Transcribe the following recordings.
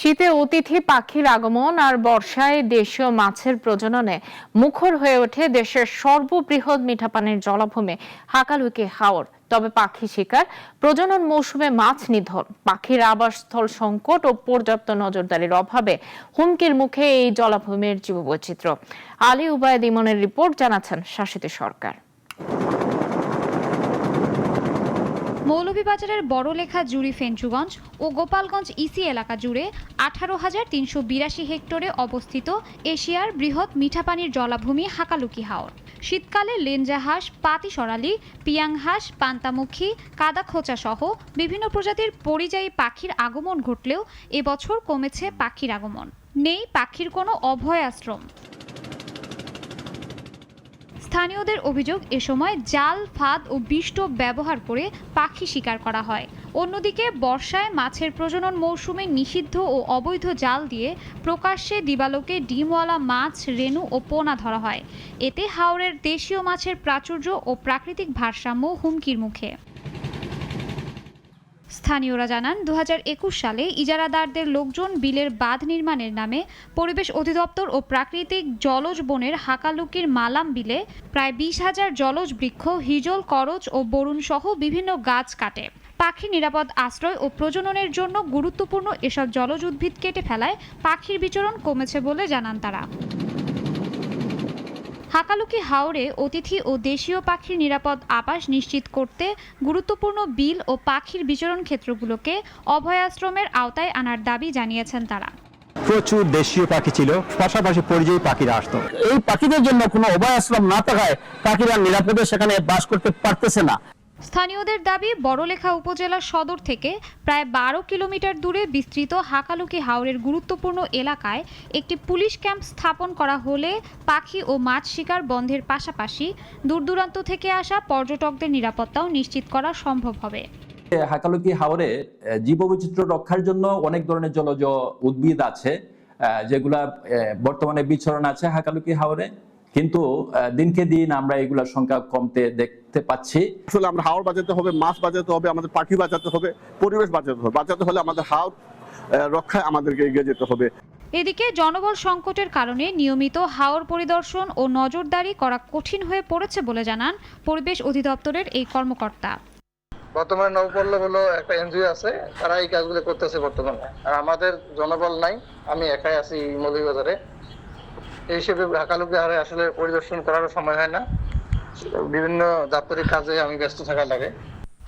শীতে অতিথি পাখির আগমন আর বর্ষায় দেশীয় মাছের প্রজননে মুখর হয়ে ওঠে দেশের সর্ববৃহৎ মিঠাপানির জলাভূমি হাকালুকি হাওর। তবে পাখি শিকার, প্রজনন মৌসুমে মাছ নিধন, পাখির আবাসস্থল সংকট ও পর্যাপ্ত নজরদারির অভাবে হুমকির মুখে এই জলাভূমির জীববৈচিত্র্য। আলী উবায়েদ ইমনের রিপোর্ট, জানাচ্ছেন শাসিত সরকার। মৌলভীবাজারের বড়লেখা জুড়ি ফেঞ্চুগঞ্জ ও গোপালগঞ্জ ইসি এলাকা জুড়ে 18,382 হেক্টরে অবস্থিত এশিয়ার বৃহৎ মিঠাপানির জলাভূমি হাকালুকি হাওর। শীতকালে লেঞ্জা হাঁস, পাতি সরালি, পিয়াং হাঁস, পান্তামুখী, কাদা খোঁচা সহ বিভিন্ন প্রজাতির পরিযায়ী পাখির আগমন ঘটলেও এবছর কমেছে পাখির আগমন। নেই পাখির কোনো অভয় আশ্রম। স্থানীয়দের অভিযোগ, এ সময় জাল, ফাঁদ ও বিষ-টোপ ব্যবহার করে পাখি শিকার করা হয়। অন্যদিকে বর্ষায় মাছের প্রজনন মৌসুমে নিষিদ্ধ ও অবৈধ জাল দিয়ে প্রকাশ্যে দিবালোকে ডিমওয়ালা মাছ, রেণু ও পোনা ধরা হয়। এতে হাওরের দেশীয় মাছের প্রাচুর্য ও প্রাকৃতিক ভারসাম্য হুমকির মুখে। স্থানীয়রা জানান, 2021 সালে ইজারাদারদের লোকজন বিলের বাঁধ নির্মাণের নামে পরিবেশ অধিদপ্তর ও প্রাকৃতিক জলজ বনের হাকালুকির মালাম বিলে প্রায় 20,000 জলজ বৃক্ষ, হিজল, করচ ও বরুণ সহ বিভিন্ন গাছ কাটে। পাখির নিরাপদ আশ্রয় ও প্রজননের জন্য গুরুত্বপূর্ণ এসব জলজ উদ্ভিদ কেটে ফেলায় পাখির বিচরণ কমেছে বলে জানান তারা। হাকালুকি হাওরে অতিথি ও দেশীয় পাখির নিরাপদ আবাস নিশ্চিত করতে গুরুত্বপূর্ণ বিল ও পাখির বিচরণ ক্ষেত্রগুলোকে অভয়াশ্রমের আওতায় আনার দাবি জানিয়েছেন তারা। প্রচুর দেশীয় পাখি ছিল, পাশাপাশি পরিযায়ী পাখিরা আসতো। এই পাখিদের জন্য কোনো অভয়াশ্রম না থাকায় পাখিরা নিরাপদে সেখানে বাস করতে পারতেছে না। স্থানীয়দের দাবি, বড়লেখা উপজেলার সদর থেকে প্রায় 12 কিলোমিটার দূরে বিস্তৃত হাকালুকি হাওরের গুরুত্বপূর্ণ এলাকায় একটি পুলিশ ক্যাম্প স্থাপন করা হলে পাখি ও মাছ শিকার বন্ধের পাশাপাশি দূরদূরান্ত থেকে আসা পর্যটকদের নিরাপত্তাও নিশ্চিত করা সম্ভব হবে। হাকালুকি হাওরে জীববৈচিত্র্য রক্ষার জন্য অনেক ধরনের জলজ উদ্ভিদ আছে, যেগুলা বর্তমানে বিচরণ আছে হাকালুকি হাওরে, কিন্তু দিনকে দিন আমরা এগুলোর সংখ্যা কমতে দেখতে পাচ্ছি। আসলে আমরা হাওর বাঁচাতে হবে, মাছ বাঁচাতে হবে, আমাদের পাখি বাঁচাতে হবে, পরিবেশ বাঁচাতে হবে। বাঁচাতে হলে আমাদের হাওর রক্ষায় আমাদেরকে এগিয়ে যেতে হবে। এদিকে জনবল সংকটের কারণে নিয়মিত হাওর পরিদর্শন ও নজরদারি করা কঠিন হয়ে পড়েছে বলে জানান পরিবেশ অধিদপ্তরের এই কর্মকর্তা। বর্তমানে নবপল্লব হলো একটা এনজিও আছে, তারা এই কাজগুলো করতেছে বর্তমানে, আর আমাদের জনবল নাই। আমি একাই আছি মৌলভীবাজারে। এই হিসেবে হাকালুকি হাওরে আসলে পরিদর্শন করার সময় হয় না, বিভিন্ন দাপ্তরিক কাজে আমি ব্যস্ত থাকা লাগে।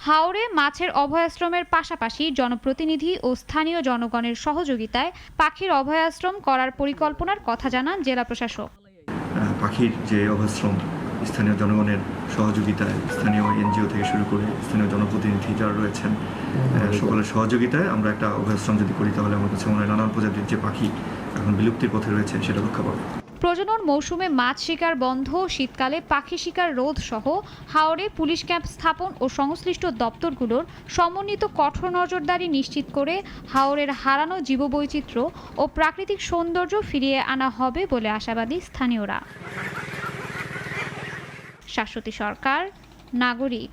হাওরে মাছের অভয়াশ্রমের পাশাপাশি জনপ্রতিনিধি ও স্থানীয় জনগণের সহযোগিতায় পাখির অভয়াশ্রম করার পরিকল্পনার কথা জানান জেলা প্রশাসক। পাখির যে অভয়াশ্রম স্থানীয় জনগণের সহযোগিতায়, স্থানীয় এনজিও থেকে শুরু করে স্থানীয় জনপ্রতিনিধি যারা রয়েছেন, সকলের সহযোগিতায় আমরা একটা অভয়াশ্রম যদি করি, তাহলে আমার কাছে মনে হয় নানান প্রজাতির যে পাখি এখন বিলুপ্তির পথে রয়েছে সেটা রক্ষা পাবে। প্রজনন মৌসুমে মাছ শিকার বন্ধ, শীতকালে পাখি শিকার রোধ সহ হাওরে পুলিশ ক্যাম্প স্থাপন ও সংশ্লিষ্ট দপ্তরগুলোর সমন্বিত কঠোর নজরদারি নিশ্চিত করে হাওরের হারানো জীববৈচিত্র্য ও প্রাকৃতিক সৌন্দর্য ফিরিয়ে আনা হবে বলে আশাবাদী স্থানীয়রা। শাশ্বতী সরকার, নাগরিক।